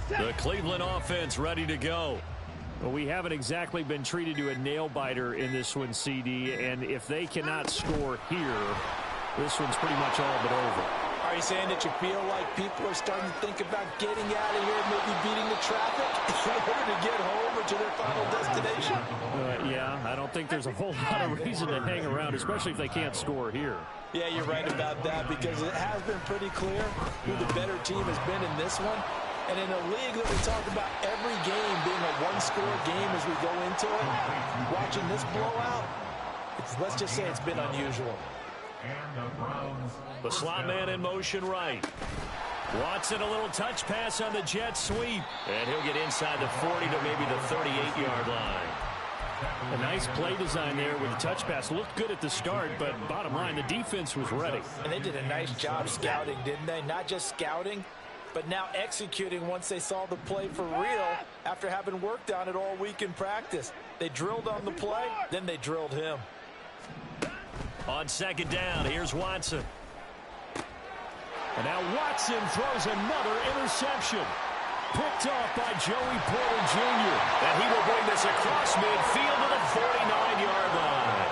The Cleveland offense ready to go. Well, we haven't exactly been treated to a nail-biter in this one, CD, and if they cannot score here, this one's pretty much all but over. Are you saying that you feel like people are starting to think about getting out of here, maybe beating the traffic in order to get home or to their final destination? Yeah, I don't think there's a whole lot of reason to hang around, especially if they can't score here. Yeah, you're right about that, because it has been pretty clear who the better team has been in this one. And in a league that we talk about every game being a one-score game as we go into it, watching this blowout, let's just say it's been unusual. The slot man in motion right. Watson, a little touch pass on the jet sweep. And he'll get inside the 40 to maybe the 38-yard line. A nice play design there with the touch pass. Looked good at the start, but bottom line, the defense was ready. And they did a nice job scouting, didn't they? Not just scouting, but now executing once they saw the play for real after having worked on it all week in practice. They drilled on the play, then they drilled him. On second down, here's Watson. And now Watson throws another interception. Picked off by Joey Porter Jr. And he will bring this across midfield to the 49-yard line.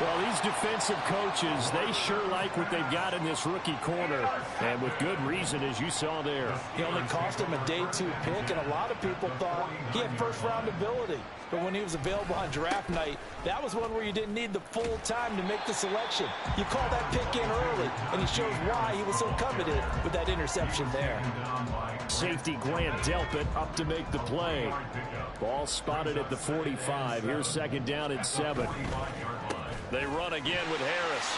Well, these defensive coaches, they sure like what they've got in this rookie corner. And with good reason, as you saw there. He only cost him a day 2 pick, and a lot of people thought he had first-round ability. But when he was available on draft night, that was one where you didn't need the full time to make the selection. You call that pick in early, and he shows why he was so coveted with that interception there. Safety Grant Delpit up to make the play. Ball spotted at the 45. Here's second down and 7. They run again with Harris.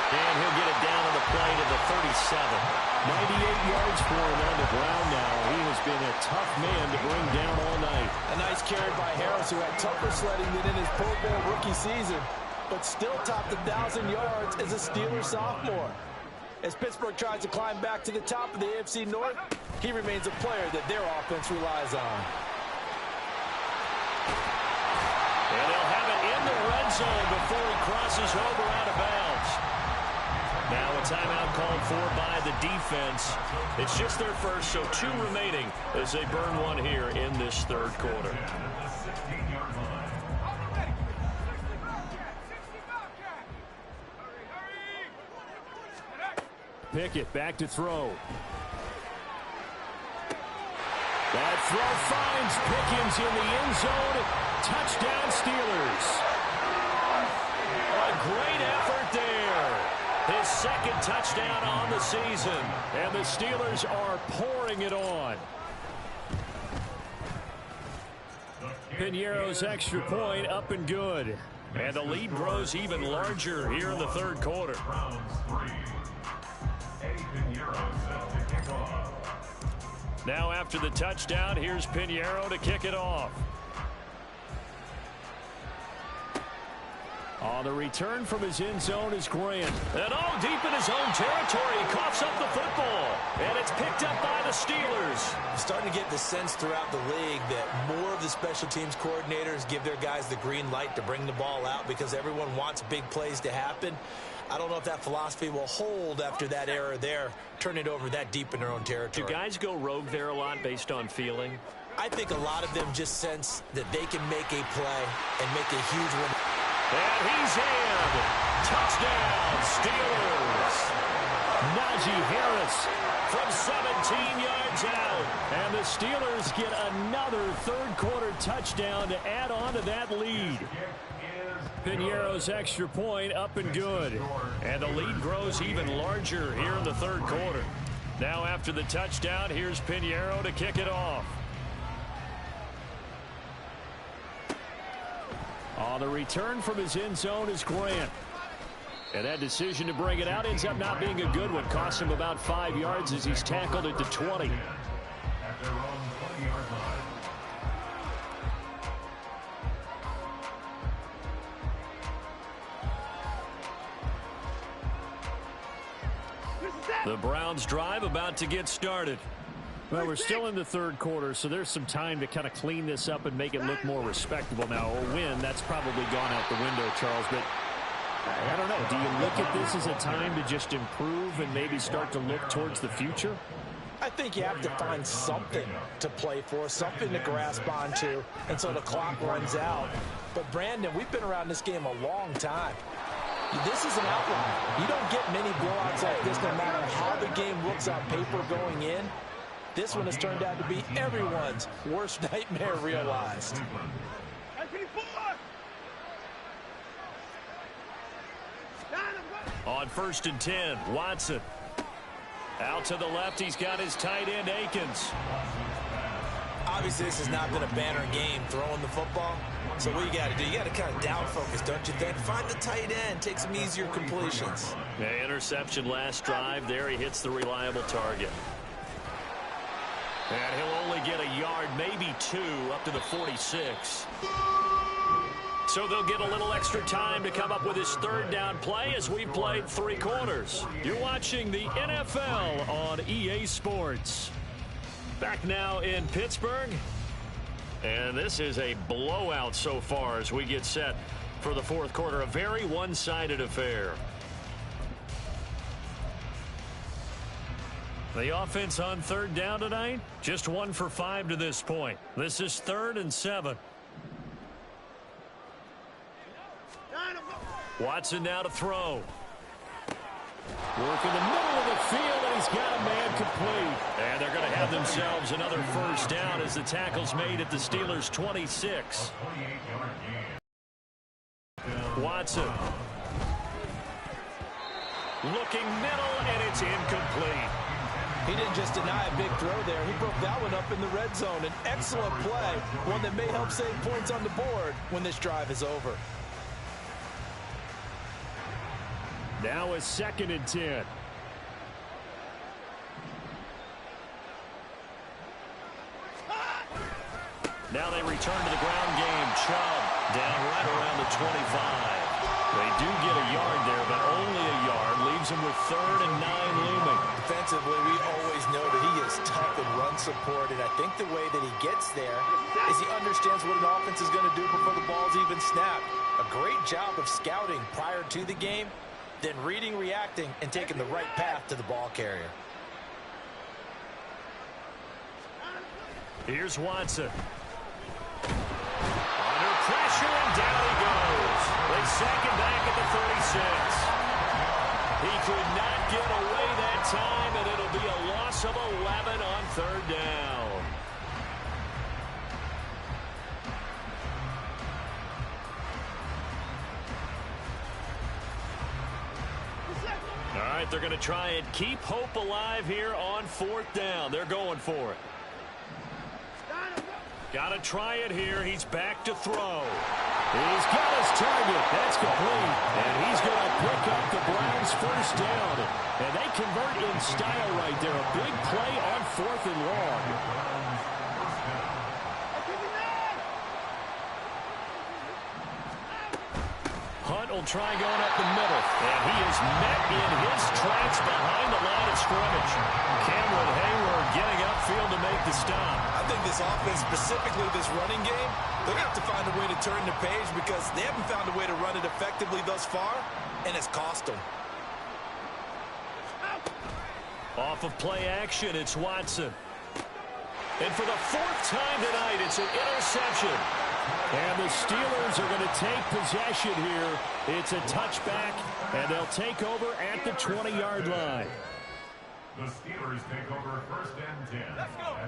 And he'll get it down on the play to the 37. 98 yards for him on the ground now. He has been a tough man to bring down all night. A nice carry by Harris, who had tougher sledding than in his Pro Bowl rookie season, but still topped 1,000 yards as a Steelers sophomore. As Pittsburgh tries to climb back to the top of the AFC North, he remains a player that their offense relies on. And they'll have it in the red zone before he crosses over out of bounds. Now a timeout called for by the defense. It's just their first, so 2 remaining as they burn one here in this third quarter. Pickett back to throw. That throw finds Pickens in the end zone. Touchdown Steelers. A great effort there. His second touchdown on the season. And the Steelers are pouring it on. Piñeiro's extra point up and good. And the lead grows even larger here in the third quarter. Now after the touchdown, here's Piñeiro to kick it off. On the return from his end zone is Grant. And deep in his own territory, he coughs up the football. And it's picked up by the Steelers. I'm starting to get the sense throughout the league that more of the special teams coordinators give their guys the green light to bring the ball out because everyone wants big plays to happen. I don't know if that philosophy will hold after that error there, turn it over that deep in their own territory. Do guys go rogue there a lot based on feeling? I think a lot of them just sense that they can make a play and make a huge one. And he's in. Touchdown, Steelers. Najee Harris from 17 yards out. And the Steelers get another third quarter touchdown to add on to that lead. Piñeiro's extra point up and good. And the lead grows even larger here in the third quarter. Now after the touchdown, here's Piñeiro to kick it off. On the return from his end zone is Grant. And that decision to bring it out ends up not being a good one. Cost him about 5 yards as he's tackled at the 20. The Browns drive about to get started. Well, we're still in the third quarter, so there's some time to kind of clean this up and make it look more respectable. Now, a win, that's probably gone out the window, Charles, but I don't know. Do you look at this as a time to just improve and maybe start to look towards the future? I think you have to find something to play for, something to grasp onto, and so the clock runs out. But, Brandon, we've been around this game a long time. This is an outlier. You don't get many blowouts like this no matter how the game looks on paper going in. This one has turned out to be everyone's worst nightmare realized. On 1st and 10, Watson. Out to the left, he's got his tight end, Akins. Obviously, this has not been a banner game throwing the football. So what you got to do, you got to kind of down focus, don't you think? Find the tight end, take some easier completions. Yeah, interception last drive. There he hits the reliable target. And he'll only get a yard, maybe 2, up to the 46. So they'll get a little extra time to come up with his 3rd down play as we've played 3 quarters. You're watching the NFL on EA Sports. Back now in Pittsburgh. And this is a blowout so far as we get set for the 4th quarter. A very one-sided affair. The offense on 3rd down tonight, just 1 for 5 to this point. This is 3rd and 7. Watson now to throw. Work in the middle of the field, and he's got a man complete. And they're going to have themselves another 1st down as the tackle's made at the Steelers' 26. Watson. Looking middle, and it's incomplete. He didn't just deny a big throw there. He broke that one up in the red zone. An excellent play, one that may help save points on the board when this drive is over. Now a 2nd and 10. Now they return to the ground game. Chubb down right around the 25. They do get a yard there, but only a yard. Leaves him with 3rd and 9 looming. Defensively, we always know that he is tough in run support, and I think the way that he gets there is he understands what an offense is going to do before the ball's even snapped. A great job of scouting prior to the game, then reading, reacting, and taking the right path to the ball carrier. Here's Watson. Under pressure, and down he goes. They sack him back at the 36. He could not get away that time, and it'll be a loss of 11 on 3rd down. All right, they're going to try and keep hope alive here on 4th down. They're going for it. Got to try it here. He's back to throw. He's got his target. That's complete. And he's going to pick up the Browns' 1st down. And they convert in style right there. A big play on 4th and long. Hunt will try going up the middle. And he is met in his tracks behind the line of scrimmage. Cameron Hayward getting upfield to make the stop. I think this offense, specifically this running game, they're going to have to find a way to turn the page because they haven't found a way to run it effectively thus far, and it's cost them. Off of play action, it's Watson. And for the 4th time tonight, it's an interception. And the Steelers are going to take possession here. It's a touchback, and they'll take over at the 20-yard line. The Steelers take over 1st and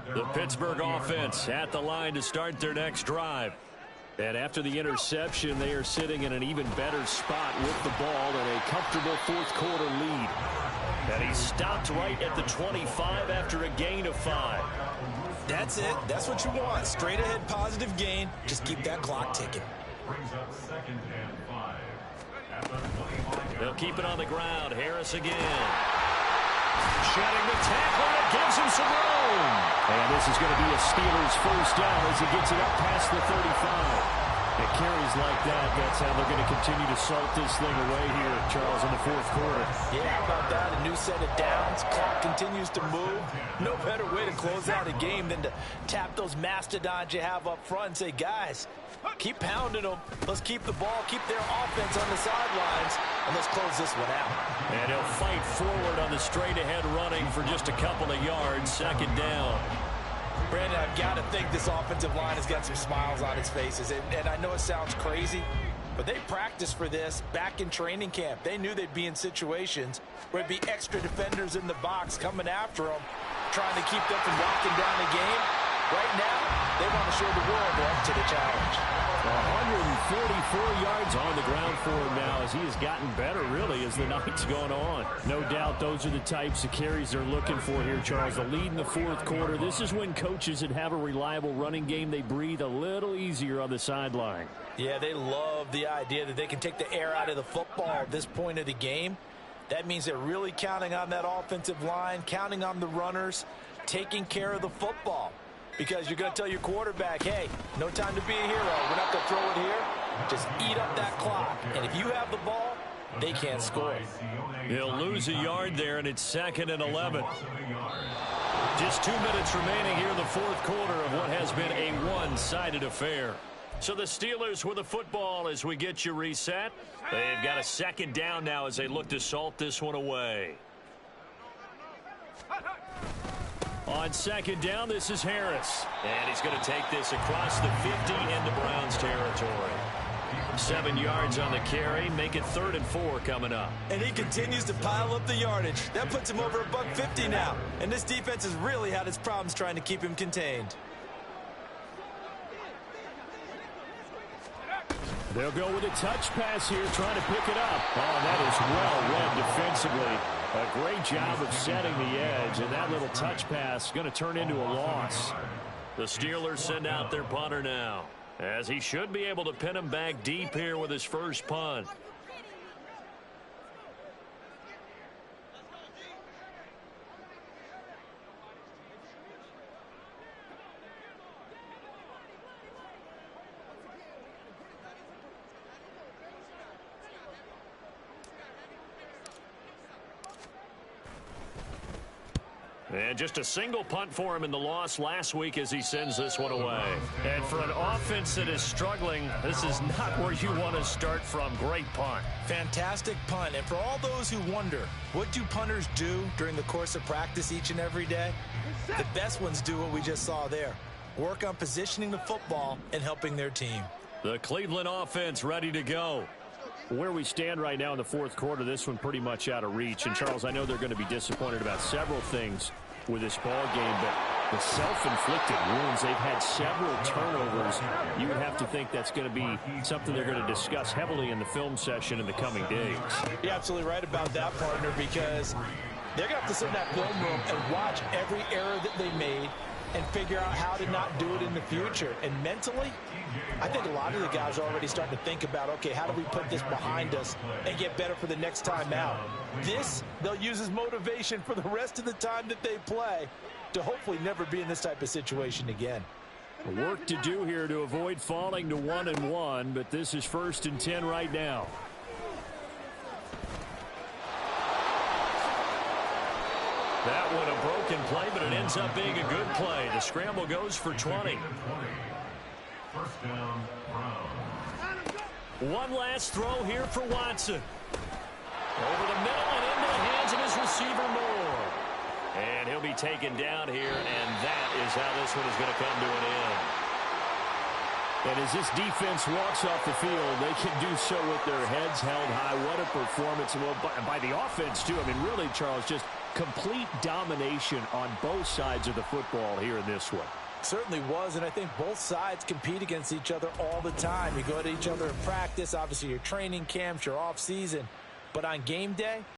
10. The Pittsburgh offense at the line to start their next drive. And after the interception, they are sitting in an even better spot with the ball and a comfortable 4th quarter lead. And he stopped right at the 25 after a gain of 5. That's it. That's what you want. Straight ahead positive gain. Just keep that clock ticking. Brings up 2nd and 5. At the 25. They'll keep it on the ground. Harris again. Shedding the tackle, and it gives him some room. And this is going to be a Steelers 1st down as he gets it up past the 35. It carries like that. That's how they're going to continue to salt this thing away here, Charles, in the 4th quarter. Yeah, how about that? A new set of downs. Clock continues to move. No better way to close out a game than to tap those mastodons you have up front and say, guys, Keep pounding them. Let's keep the ball, keep their offense on the sidelines, and let's close this one out. And he'll fight forward on the straight-ahead running for just a couple of yards. Second down. Brandon, I've got to think this offensive line has got some smiles on its faces. And I know it sounds crazy, but they practiced for this back in training camp. They knew they'd be in situations where it'd be extra defenders in the box coming after them, trying to keep them from locking down the game. Right now, they want to show the world they're up to the challenge. 144 yards on the ground for him now as he has gotten better, really, as the night's gone on. No doubt those are the types of carries they're looking for here, Charles. The lead in the fourth quarter. This is when coaches that have a reliable running game, they breathe a little easier on the sideline. Yeah, they love the idea that they can take the air out of the football at this point of the game. That means they're really counting on that offensive line, counting on the runners, taking care of the football. Because you're going to tell your quarterback, hey, no time to be a hero. We're not going to throw it here. Just eat up that clock. And if you have the ball, they can't score. He'll lose a yard there, and it's 2nd and 11. Just 2 minutes remaining here in the fourth quarter of what has been a one-sided affair. So the Steelers with the football as we get you reset. They've got a second down now as they look to salt this one away. On second down, this is Harris. And he's going to take this across the 50 into Browns territory. 7 yards on the carry. Make it 3rd and 4 coming up. And he continues to pile up the yardage. That puts him over $150 now. And this defense has really had its problems trying to keep him contained. They'll go with a touch pass here, trying to pick it up. Oh, that is well read defensively. A great job of setting the edge, and that little touch pass is going to turn into a loss. The Steelers send out their punter now, as he should be able to pin him back deep here with his first punt. And just a single punt for him in the loss last week as he sends this one away. And for an offense that is struggling, this is not where you want to start from. Great punt. Fantastic punt. And for all those who wonder, what do punters do during the course of practice each and every day? The best ones do what we just saw there. Work on positioning the football and helping their team. The Cleveland offense ready to go. Where we stand right now in the fourth quarter, this one pretty much out of reach. And, Charles, I know they're going to be disappointed about several things with this ball game, but the self-inflicted wounds, they've had several turnovers. You would have to think that's going to be something they're going to discuss heavily in the film session in the coming days. You're absolutely right about that, partner, because they're going to have to sit in that film room and watch every error that they made and figure out how to not do it in the future. And mentally, I think a lot of the guys are already starting to think about, okay, how do we put this behind us and get better for the next time out? This, they'll use as motivation for the rest of the time that they play to hopefully never be in this type of situation again. Work to do here to avoid falling to 1-1, but this is 1st and 10 right now. That one a broken play, but it ends up being a good play. The scramble goes for 20. First down, Browns. One last throw here for Watson. Over the middle and into the hands of his receiver Moore. And he'll be taken down here, and that is how this one is going to come to an end. And as this defense walks off the field, they can do so with their heads held high. What a performance. And by the offense, too. I mean, really, Charles, just complete domination on both sides of the football here in this one. Certainly was, and I think both sides compete against each other all the time. You go to each other in practice, obviously your training camps, your off season. But on game day,